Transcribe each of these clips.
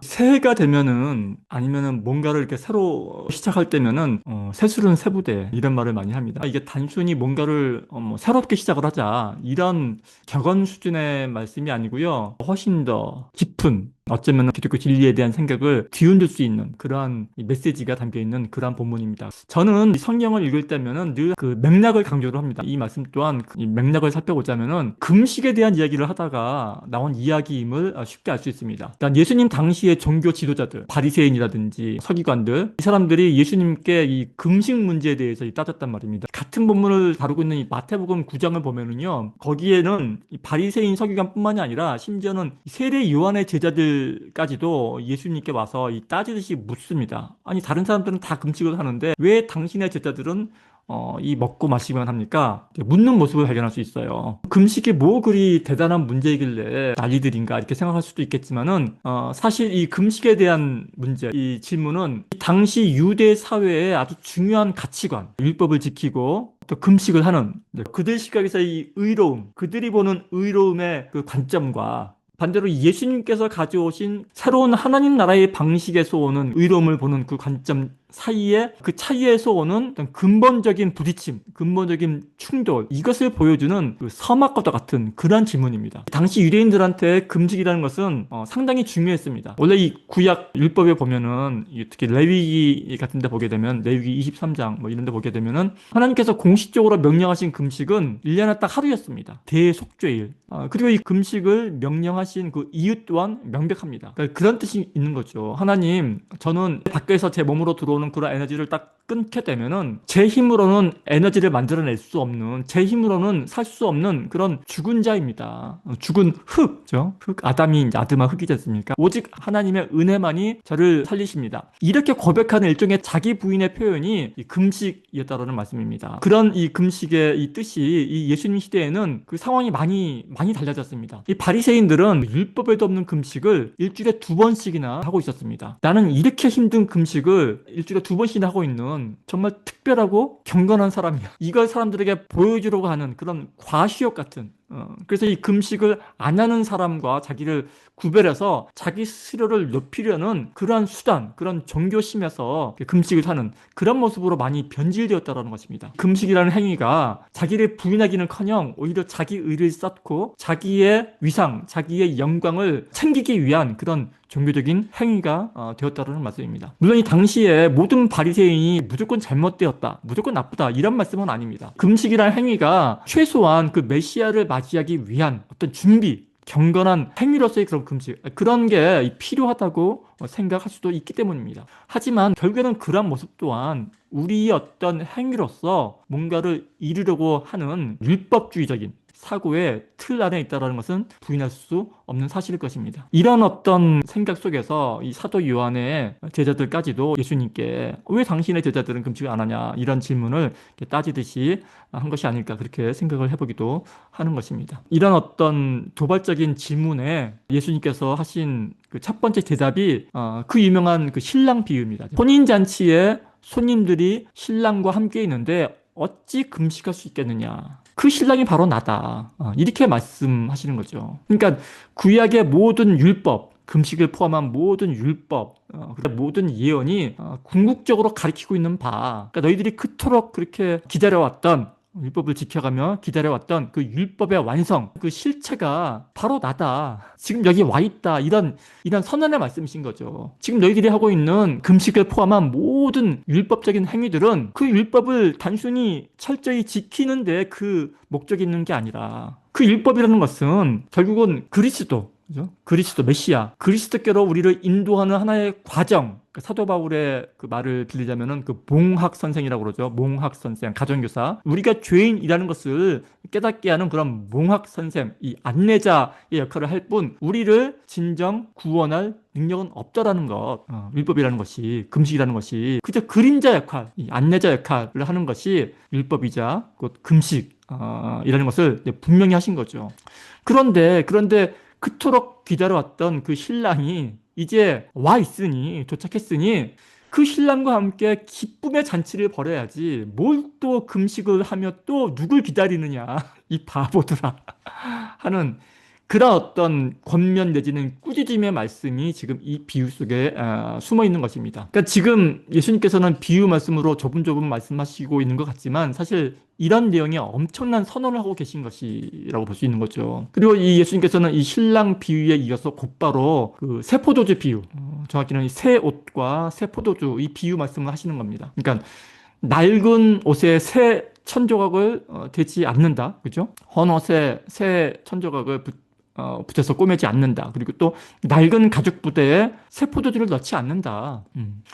새해가 되면은 아니면은 뭔가를 이렇게 새로 시작할 때면은 새술은 새부대 이런 말을 많이 합니다. 이게 단순히 뭔가를 뭐 새롭게 시작을 하자 이런 격언 수준의 말씀이 아니고요. 훨씬 더 깊은 어쩌면 기독교 진리에 대한 생각을 뒤흔들 수 있는 그러한 이 메시지가 담겨 있는 그러한 본문입니다. 저는 이 성경을 읽을 때면은 늘 그 맥락을 강조를 합니다. 이 말씀 또한 이 맥락을 살펴보자면은 금식에 대한 이야기를 하다가 나온 이야기임을 쉽게 알 수 있습니다. 일단 예수님 당시의 종교 지도자들, 바리새인이라든지 서기관들, 이 사람들이 예수님께 이 금식 문제에 대해서 따졌단 말입니다. 같은 본문을 다루고 있는 이 마태복음 9장을 보면은요, 거기에는 이 바리새인 서기관뿐만이 아니라 심지어는 세례 요한의 제자들까지도 예수님께 와서 이 따지듯이 묻습니다. 아니 다른 사람들은 다 금식을 하는데 왜 당신의 제자들은 이 먹고 마시기만 합니까? 묻는 모습을 발견할 수 있어요. 금식이 뭐 그리 대단한 문제이길래 난리들인가 이렇게 생각할 수도 있겠지만은 사실 이 금식에 대한 문제, 이 질문은 이 당시 유대 사회의 아주 중요한 가치관, 율법을 지키고 또 금식을 하는 그들 시각에서 이 의로움, 그들이 보는 의로움의 그 관점과 반대로 예수님께서 가져오신 새로운 하나님 나라의 방식에서 오는 의로움을 보는 그 관점 사이에 그 차이에서 오는 어떤 근본적인 부딪힘, 근본적인 충돌, 이것을 보여주는 그 서막과도 같은 그러한 질문입니다. 당시 유대인들한테 금식이라는 것은 상당히 중요했습니다. 원래 이 구약 율법에 보면은 특히 레위기 같은 데 보게 되면 레위기 23장 뭐 이런 데 보게 되면은 하나님께서 공식적으로 명령하신 금식은 1년에 딱 하루였습니다. 대속죄일. 그리고 이 금식을 명령하신 그 이유 또한 명백합니다. 그러니까 그런 뜻이 있는 거죠. 하나님, 저는 밖에서 제 몸으로 들어오는 그런 에너지를 딱 끊게 되면은 제 힘으로는 에너지를 만들어낼 수 없는, 제 힘으로는 살 수 없는 그런 죽은 자입니다. 죽은 흙죠. 흙, 아담이 이제 아드마 흙이지 않습니까? 오직 하나님의 은혜만이 저를 살리십니다. 이렇게 고백하는 일종의 자기 부인의 표현이 이 금식이었다라는 말씀입니다. 그런 이 금식의 이 뜻이 이 예수님 시대에는 그 상황이 많이 달라졌습니다. 이 바리새인들은 율법에도 없는 금식을 일주일에 2번씩이나 하고 있었습니다. 나는 이렇게 힘든 금식을 일주일에 2번씩이나 하고 있는 정말 특별하고 경건한 사람이야. 이걸 사람들에게 보여주려고 하는 그런 과시욕 같은 그래서 이 금식을 안 하는 사람과 자기를 구별해서 자기 스스로를 높이려는 그러한 수단, 그런 종교심에서 금식을 하는 그런 모습으로 많이 변질되었다는 것입니다. 금식이라는 행위가 자기를 부인하기는커녕 오히려 자기 의를 쌓고 자기의 위상, 자기의 영광을 챙기기 위한 그런 종교적인 행위가 되었다는 말씀입니다. 물론 이 당시에 모든 바리새인이 무조건 잘못되었다, 무조건 나쁘다 이런 말씀은 아닙니다. 금식이라는 행위가 최소한 그 메시아를 맞이하기 위한 어떤 준비, 경건한 행위로서의 그런 금식, 그런 게 필요하다고 생각할 수도 있기 때문입니다. 하지만 결국에는 그런 모습 또한 우리의 어떤 행위로서 뭔가를 이루려고 하는 율법주의적인 사고의 틀 안에 있다는 것은 부인할 수 없는 사실일 것입니다. 이런 어떤 생각 속에서 이 사도 요한의 제자들까지도 예수님께 왜 당신의 제자들은 금식을 안 하냐 이런 질문을 따지듯이 한 것이 아닐까 그렇게 생각을 해보기도 하는 것입니다. 이런 어떤 도발적인 질문에 예수님께서 하신 그 첫 번째 대답이 그 유명한 그 신랑 비유입니다. 혼인잔치에 손님들이 신랑과 함께 있는데 어찌 금식할 수 있겠느냐. 그 신랑이 바로 나다. 이렇게 말씀하시는 거죠. 그러니까 구약의 모든 율법, 금식을 포함한 모든 율법, 모든 예언이 궁극적으로 가리키고 있는 바. 그러니까 너희들이 그토록 그렇게 기다려왔던 율법을 지켜가며 기다려왔던 그 율법의 완성, 그 실체가 바로 나다. 지금 여기 와 있다. 이런 선언의 말씀이신 거죠. 지금 너희들이 하고 있는 금식을 포함한 모든 율법적인 행위들은 그 율법을 단순히 철저히 지키는데 그 목적이 있는 게 아니라 그 율법이라는 것은 결국은 그리스도, 그죠? 그리스도 메시아, 그리스도께로 우리를 인도하는 하나의 과정. 사도 바울의 그 말을 빌리자면은 그 몽학 선생이라고 그러죠. 몽학 선생, 가정교사. 우리가 죄인이라는 것을 깨닫게 하는 그런 몽학 선생, 이 안내자의 역할을 할 뿐, 우리를 진정 구원할 능력은 없다라는 것. 율법이라는 것이, 금식이라는 것이 그저 그림자 역할, 이 안내자 역할을 하는 것이 율법이자 곧 금식. 이라는 것을 분명히 하신 거죠. 그런데 그토록 기다려왔던 그 신랑이 이제 와 있으니, 도착했으니 그 신랑과 함께 기쁨의 잔치를 벌여야지 뭘 또 금식을 하며 또 누굴 기다리느냐 이 바보들아 하는 그런 어떤 권면 내지는 꾸짖음의 말씀이 지금 이 비유 속에 숨어 있는 것입니다. 그러니까 지금 예수님께서는 비유 말씀으로 조분조분 말씀하시고 있는 것 같지만 사실 이런 내용이 엄청난 선언을 하고 계신 것이라고 볼 수 있는 거죠. 그리고 이 예수님께서는 이 신랑 비유에 이어서 곧바로 그 새 포도주 비유, 정확히는 새 옷과 새 포도주 이 비유 말씀을 하시는 겁니다. 그러니까 낡은 옷에 새 천조각을 대지 않는다. 그죠? 헌옷에 새 천조각을 붙여서 꼬매지 않는다. 그리고 또 낡은 가죽 부대에 새 포도주를 넣지 않는다.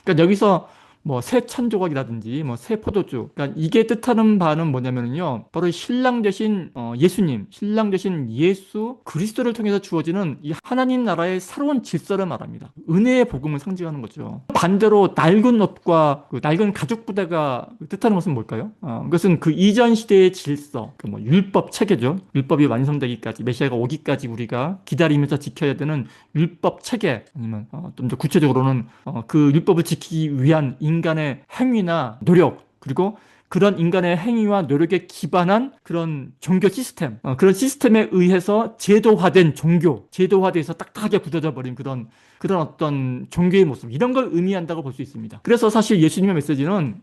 그러니까 여기서 뭐 새 천조각이라든지 뭐 새 포도주. 그러니까 이게 뜻하는 바는 뭐냐면요. 바로 신랑 되신 예수님, 신랑 되신 예수 그리스도를 통해서 주어지는 이 하나님 나라의 새로운 질서를 말합니다. 은혜의 복음을 상징하는 거죠. 반대로 낡은 옷과 그 낡은 가죽 부대가 뜻하는 것은 뭘까요? 그것은 그 이전 시대의 질서, 그 뭐 율법 체계죠. 율법이 완성되기까지 메시아가 오기까지 우리가 기다리면서 지켜야 되는 율법 체계, 아니면 좀 더 구체적으로는 그 율법을 지키기 위한 인간의 행위나 노력, 그리고 그런 인간의 행위와 노력에 기반한 그런 종교 시스템, 그런 시스템에 의해서 제도화된 종교, 제도화돼서 딱딱하게 굳어져 버린 그런 어떤 종교의 모습, 이런 걸 의미한다고 볼 수 있습니다. 그래서 사실 예수님의 메시지는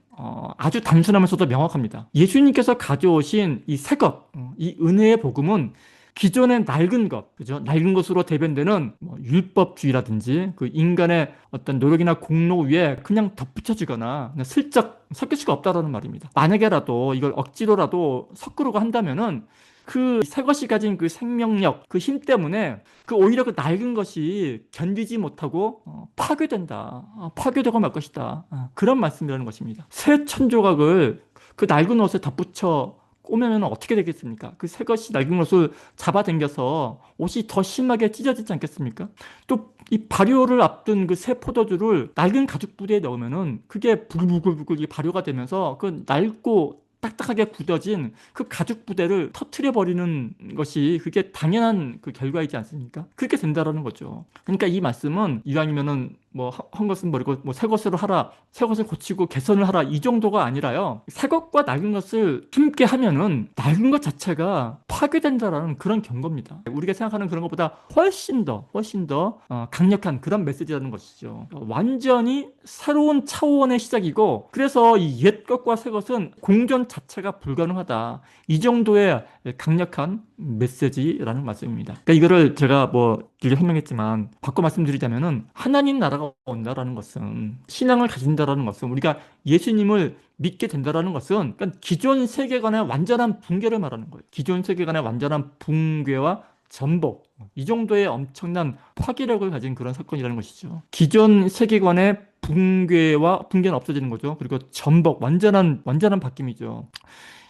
아주 단순하면서도 명확합니다. 예수님께서 가져오신 이 새 것, 이 은혜의 복음은 기존의 낡은 것, 그죠? 낡은 것으로 대변되는 뭐 율법주의라든지 그 인간의 어떤 노력이나 공로 위에 그냥 덧붙여지거나 그냥 슬쩍 섞일 수가 없다라는 말입니다. 만약에라도 이걸 억지로라도 섞으려고 한다면은 그 새 것이 가진 그 생명력, 그 힘 때문에 그 오히려 그 낡은 것이 견디지 못하고 파괴된다. 파괴되고 말 것이다. 그런 말씀이라는 것입니다. 새 천조각을 그 낡은 옷에 덧붙여 꼬매면 어떻게 되겠습니까? 그 새 것이 낡은 것을 잡아당겨서 옷이 더 심하게 찢어지지 않겠습니까? 또 이 발효를 앞둔 그 새 포도주를 낡은 가죽 부대에 넣으면은 그게 부글부글 발효가 되면서 그 낡고 딱딱하게 굳어진 그 가죽 부대를 터트려 버리는 것이 그게 당연한 그 결과이지 않습니까? 그렇게 된다라는 거죠. 그러니까 이 말씀은 이왕이면은 뭐 한 것은 버리고 뭐 새 것으로 하라, 새 것을 고치고 개선을 하라, 이 정도가 아니라요. 새 것과 낡은 것을 함께 하면은 낡은 것 자체가 파괴된다라는 그런 경고입니다. 우리가 생각하는 그런 것보다 훨씬 더 강력한 그런 메시지라는 것이죠. 완전히 새로운 차원의 시작이고, 그래서 이 옛 것과 새 것은 공존 자체가 불가능하다. 이 정도의 강력한 메시지라는 말씀입니다. 그러니까 이거를 제가 뭐 길게 설명했지만 바꿔 말씀드리자면은 하나님 나라가 온다라는 것은, 신앙을 가진다라는 것은, 우리가 예수님을 믿게 된다라는 것은 그러니까 기존 세계관의 완전한 붕괴를 말하는 거예요. 기존 세계관의 완전한 붕괴와 전복, 이 정도의 엄청난 파괴력을 가진 그런 사건이라는 것이죠. 기존 세계관의 붕괴는 없어지는 거죠. 그리고 전복, 완전한 바뀜이죠.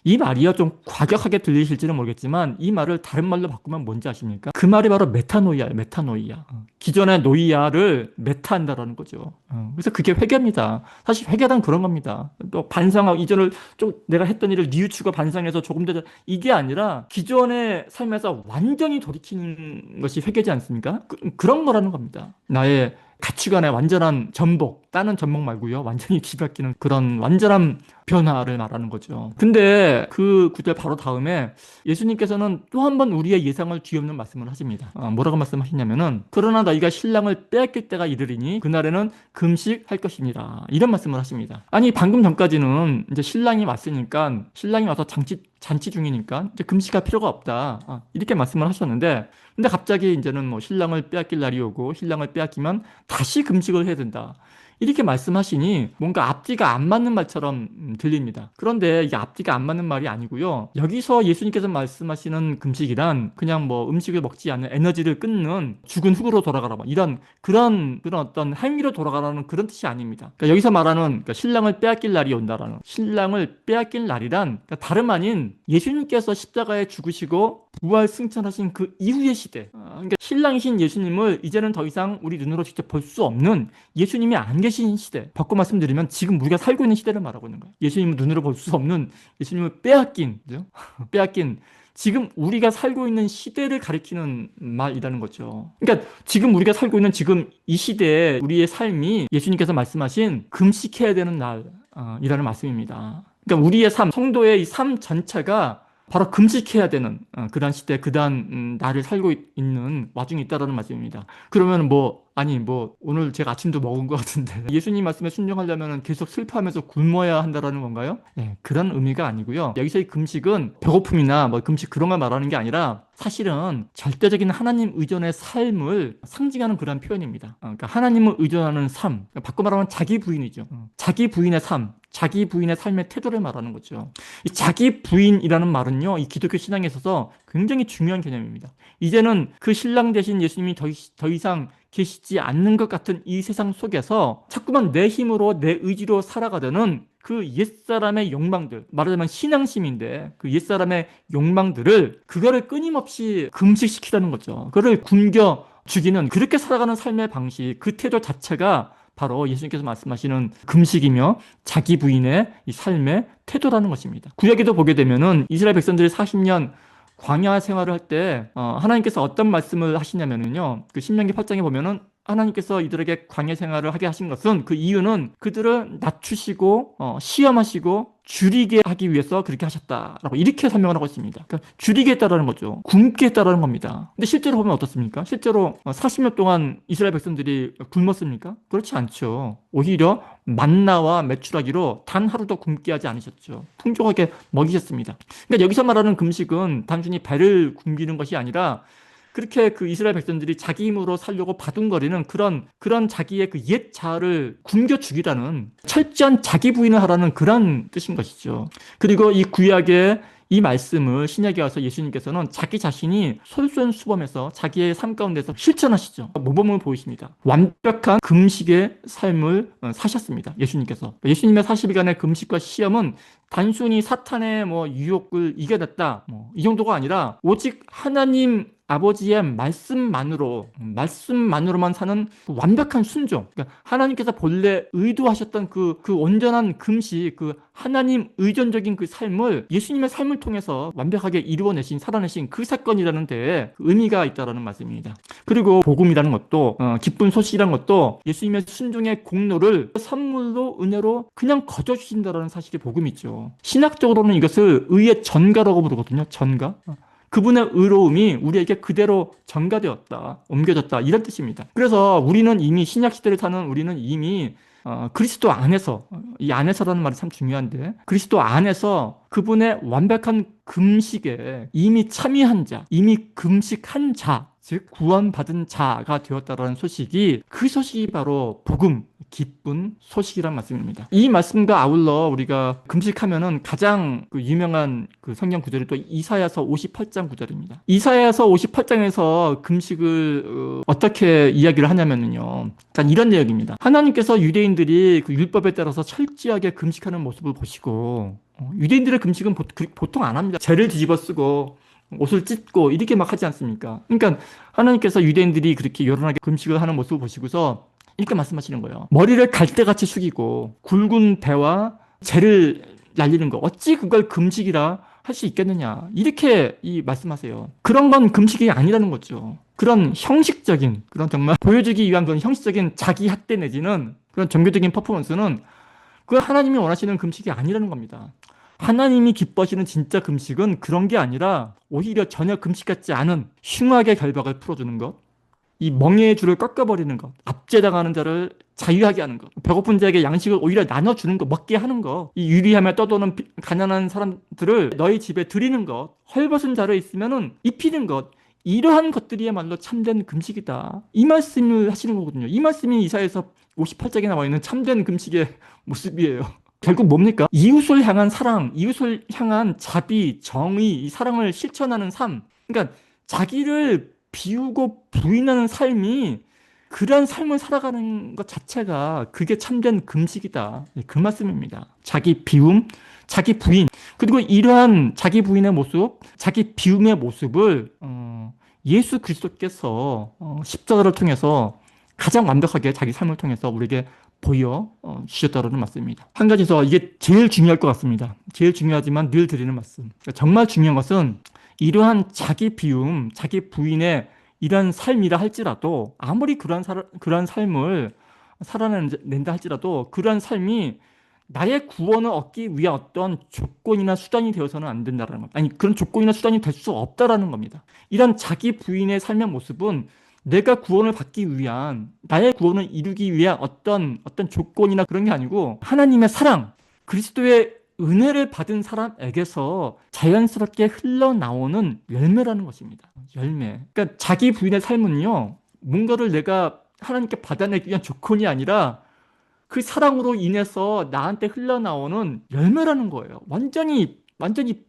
이 말이요, 좀 과격하게 들리실지는 모르겠지만 이 말을 다른 말로 바꾸면 뭔지 아십니까? 그 말이 바로 메타노이아예요. 메타노이아. 기존의 노이아를 메타한다라는 거죠. 그래서 그게 회개입니다. 사실 회개란 그런 겁니다. 또 반성하고 이전을 좀 내가 했던 일을 뉘우치고 반성해서 조금 더, 이게 아니라 기존의 삶에서 완전히 돌이키는 것이 회개지 않습니까? 그런 거라는 겁니다. 나의 가치관의 완전한 전복, 다른 전복 말고요, 완전히 뒤바뀌는 그런 완전한 변화를 말하는 거죠. 근데 그 구절 바로 다음에 예수님께서는 또 한 번 우리의 예상을 뒤엎는 말씀을 하십니다. 뭐라고 말씀하시냐면은, 그러나 너희가 신랑을 빼앗길 때가 이르리니 그날에는 금식할 것이니라, 이런 말씀을 하십니다. 아니, 방금 전까지는 이제 신랑이 왔으니까, 신랑이 와서 잔치 중이니까 이제 금식할 필요가 없다, 이렇게 말씀을 하셨는데, 근데 갑자기 이제는 뭐 신랑을 빼앗길 날이 오고 신랑을 빼앗기면 다시 금식을 해야 된다, 이렇게 말씀하시니 뭔가 앞뒤가 안 맞는 말처럼 들립니다. 그런데 이게 앞뒤가 안 맞는 말이 아니고요. 여기서 예수님께서 말씀하시는 금식이란 그냥 뭐 음식을 먹지 않는, 에너지를 끊는, 죽은 흙으로 돌아가라, 이런 그런 어떤 행위로 돌아가라는 그런 뜻이 아닙니다. 그러니까 여기서 말하는, 그러니까 신랑을 빼앗길 날이 온다라는, 신랑을 빼앗길 날이란 그러니까 다름 아닌 예수님께서 십자가에 죽으시고 부활 승천하신 그 이후의 시대. 그러니까 신랑이신 예수님을 이제는 더 이상 우리 눈으로 직접 볼 수 없는, 예수님이 안 계신 시대, 바꿔 말씀드리면 지금 우리가 살고 있는 시대를 말하고 있는 거예요. 예수님을 눈으로 볼 수 없는, 예수님을 빼앗긴, 그죠? 빼앗긴 지금 우리가 살고 있는 시대를 가리키는 말이라는 거죠. 그러니까 지금 우리가 살고 있는 지금 이 시대에 우리의 삶이 예수님께서 말씀하신 금식해야 되는 날이라는 말씀입니다. 그러니까 우리의 삶, 성도의 이 삶 전체가 바로 금식해야 되는 그러한 시대, 그러한 날을 살고 있는 와중에 있다라는 말씀입니다. 그러면 아니 오늘 제가 아침도 먹은 것 같은데 예수님 말씀에 순종하려면 계속 슬퍼하면서 굶어야 한다라는 건가요? 네, 그런 의미가 아니고요. 여기서의 금식은 배고픔이나 금식 그런 걸 말하는 게 아니라 사실은 절대적인 하나님 의존의 삶을 상징하는 그런 표현입니다. 그러니까 하나님을 의존하는 삶, 바꿔 말하면 자기 부인이죠. 자기 부인의 삶, 자기 부인의 삶의 태도를 말하는 거죠. 이 자기 부인이라는 말은요, 이 기독교 신앙에 있어서 굉장히 중요한 개념입니다. 이제는 그 신랑 대신 예수님이 더 이상 계시지 않는 것 같은 이 세상 속에서 자꾸만 내 힘으로 내 의지로 살아가려는 그 옛사람의 욕망들, 말하자면 신앙심인데 그 옛사람의 욕망들을 그거를 끊임없이 금식시키라는 거죠. 그거를 굶겨 죽이는 그렇게 살아가는 삶의 방식, 그 태도 자체가 바로 예수님께서 말씀하시는 금식이며 자기 부인의 이 삶의 태도라는 것입니다. 구약에도 보게 되면은 이스라엘 백성들이 40년 광야 생활을 할 때 하나님께서 어떤 말씀을 하시냐면은요, 그 신명기 8장에 보면은 하나님께서 이들에게 광야 생활을 하게 하신 것은 그 이유는 그들을 낮추시고 시험하시고 줄이게 하기 위해서 그렇게 하셨다라고 이렇게 설명을 하고 있습니다. 그러니까 줄이게 했다라는 거죠. 굶게 했다라는 겁니다. 근데 실제로 보면 어떻습니까? 실제로 40년 동안 이스라엘 백성들이 굶었습니까? 그렇지 않죠. 오히려 만나와 메추라기로 단 하루도 굶게 하지 않으셨죠. 풍족하게 먹이셨습니다. 그러니까 여기서 말하는 금식은 단순히 배를 굶기는 것이 아니라 그렇게 그 이스라엘 백성들이 자기 힘으로 살려고 바둥거리는 그런 자기의 그 옛 자아를 굶겨 죽이라는 철저한 자기 부인을 하라는 그런 뜻인 것이죠. 그리고 이 구약의 이 말씀을 신약에 와서 예수님께서는 자기 자신이 솔선수범해서 자기의 삶 가운데서 실천하시죠. 모범을 보이십니다. 완벽한 금식의 삶을 사셨습니다. 예수님께서. 예수님의 40일간의 금식과 시험은 단순히 사탄의 유혹을 이겨냈다 이 정도가 아니라 오직 하나님 아버지의 말씀만으로만 사는 그 완벽한 순종. 그러니까 하나님께서 본래 의도하셨던 그 온전한 금식, 그 하나님 의존적인 그 삶을 예수님의 삶을 통해서 완벽하게 살아내신 그 사건이라는 데에 의미가 있다라는 말씀입니다. 그리고 복음이라는 것도, 기쁜 소식이라는 것도 예수님의 순종의 공로를 선물로, 은혜로 그냥 거저 주신다라는 사실이 복음이죠. 신학적으로는 이것을 의의 전가라고 부르거든요. 전가. 그분의 의로움이 우리에게 그대로 전가되었다, 옮겨졌다, 이런 뜻입니다. 그래서 우리는 이미 신약시대를 사는 우리는 이미 그리스도 안에서, 이 안에서라는 말이 참 중요한데, 그리스도 안에서 그분의 완벽한 금식에 이미 참여한 자, 이미 금식한 자, 즉 구원받은 자가 되었다라는 소식이, 그 소식이 바로 복음, 기쁜 소식이란 말씀입니다. 이 말씀과 아울러 우리가 금식하면은 가장 유명한 그 성경 구절이 또 이사야서 58장 구절입니다. 이사야서 58장에서 금식을 어떻게 이야기를 하냐면요, 일단 이런 내용입니다. 하나님께서 유대인들이 그 율법에 따라서 철저하게 금식하는 모습을 보시고, 유대인들의 금식은 보통 안 합니다. 죄를 뒤집어 쓰고 옷을 찢고 이렇게 막 하지 않습니까? 그러니까 하나님께서 유대인들이 그렇게 요란하게 금식을 하는 모습을 보시고서 이렇게 말씀하시는 거예요. 머리를 갈대같이 숙이고 굵은 배와 재를 날리는 거, 어찌 그걸 금식이라 할 수 있겠느냐, 이렇게 말씀하세요. 그런 건 금식이 아니라는 거죠. 그런 형식적인, 그런 정말 보여주기 위한 그런 형식적인 자기 학대 내지는 그런 종교적인 퍼포먼스는 그건 하나님이 원하시는 금식이 아니라는 겁니다. 하나님이 기뻐하시는 진짜 금식은 그런 게 아니라 오히려 전혀 금식 같지 않은 흉악의 결박을 풀어주는 것, 이 멍에의 줄을 꺾어버리는 것, 압제당하는 자를 자유하게 하는 것, 배고픈 자에게 양식을 오히려 나눠주는 것, 먹게 하는 것, 이 유리하며 떠도는 가난한 사람들을 너희 집에 드리는 것, 헐벗은 자를 있으면은 입히는 것, 이러한 것들이야말로 참된 금식이다, 이 말씀을 하시는 거거든요. 이 말씀이 이사야서 58장에 나와 있는 참된 금식의 모습이에요. 결국 뭡니까? 이웃을 향한 사랑, 이웃을 향한 자비, 정의, 이 사랑을 실천하는 삶. 그러니까 자기를 비우고 부인하는 삶이, 그런 삶을 살아가는 것 자체가 그게 참된 금식이다, 그 말씀입니다. 자기 비움, 자기 부인, 그리고 이러한 자기 부인의 모습, 자기 비움의 모습을 예수 그리스도께서 십자가를 통해서 가장 완벽하게 자기 삶을 통해서 우리에게 보여 주셨다는 말씀입니다. 한 가지 더, 이게 제일 중요할 것 같습니다. 제일 중요하지만 늘 드리는 말씀. 정말 중요한 것은 이러한 자기 비움, 자기 부인의 이러한 삶이라 할지라도, 아무리 그러한 삶을 살아낸다 할지라도 그러한 삶이 나의 구원을 얻기 위한 어떤 조건이나 수단이 되어서는 안 된다는 겁니다. 아니, 그런 조건이나 수단이 될 수 없다라는 겁니다. 이런 자기 부인의 삶의 모습은 내가 구원을 받기 위한, 나의 구원을 이루기 위한 어떤 조건이나 그런 게 아니고 하나님의 사랑, 그리스도의 은혜를 받은 사람에게서 자연스럽게 흘러나오는 열매라는 것입니다. 열매. 그러니까 자기 부인의 삶은요, 뭔가를 내가 하나님께 받아내기 위한 조건이 아니라 그 사랑으로 인해서 나한테 흘러나오는 열매라는 거예요. 완전히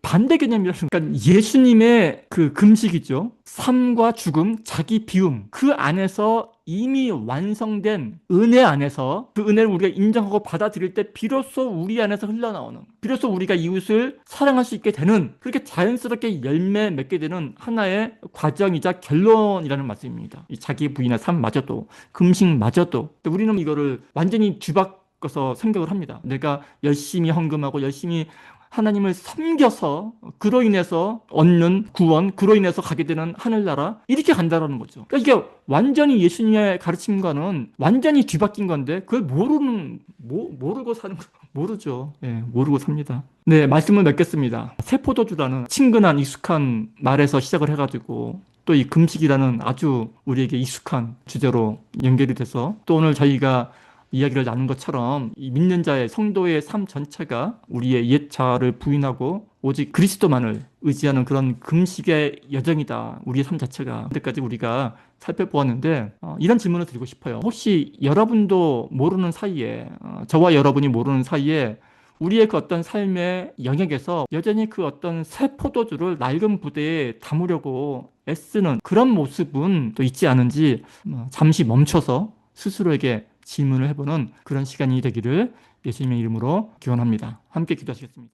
반대 개념이라는 거예요. 그러니까 예수님의 그 금식이죠. 삶과 죽음, 자기 비움, 그 안에서 이미 완성된 은혜 안에서 그 은혜를 우리가 인정하고 받아들일 때 비로소 우리 안에서 흘러나오는, 비로소 우리가 이웃을 사랑할 수 있게 되는, 그렇게 자연스럽게 열매 맺게 되는 하나의 과정이자 결론이라는 말씀입니다. 이 자기 부인의 삶마저도, 금식마저도. 우리는 이거를 완전히 뒤바꿔서 생각을 합니다. 내가 열심히 헌금하고 열심히 하나님을 섬겨서 그로 인해서 얻는 구원, 그로 인해서 가게 되는 하늘나라, 이렇게 간다라는 거죠. 그러니까 이게 완전히 예수님의 가르침과는 완전히 뒤바뀐 건데 그걸 모르고 사는 거 모르죠. 예, 모르고 삽니다. 네, 말씀을 맺겠습니다. 세포도주라는 친근한 익숙한 말에서 시작을 해가지고 또 이 금식이라는 아주 우리에게 익숙한 주제로 연결이 돼서 또 오늘 저희가 이야기를 나눈 것처럼 이 믿는 자의 성도의 삶 전체가 우리의 옛 자아를 부인하고 오직 그리스도만을 의지하는 그런 금식의 여정이다. 우리의 삶 자체가. 그때까지 우리가 살펴보았는데 이런 질문을 드리고 싶어요. 혹시 여러분도 모르는 사이에 저와 여러분이 모르는 사이에 우리의 그 어떤 삶의 영역에서 여전히 그 어떤 새 포도주를 낡은 부대에 담으려고 애쓰는 그런 모습은 또 있지 않은지 잠시 멈춰서 스스로에게 질문을 해보는 그런 시간이 되기를 예수님의 이름으로 기원합니다. 함께 기도하시겠습니다.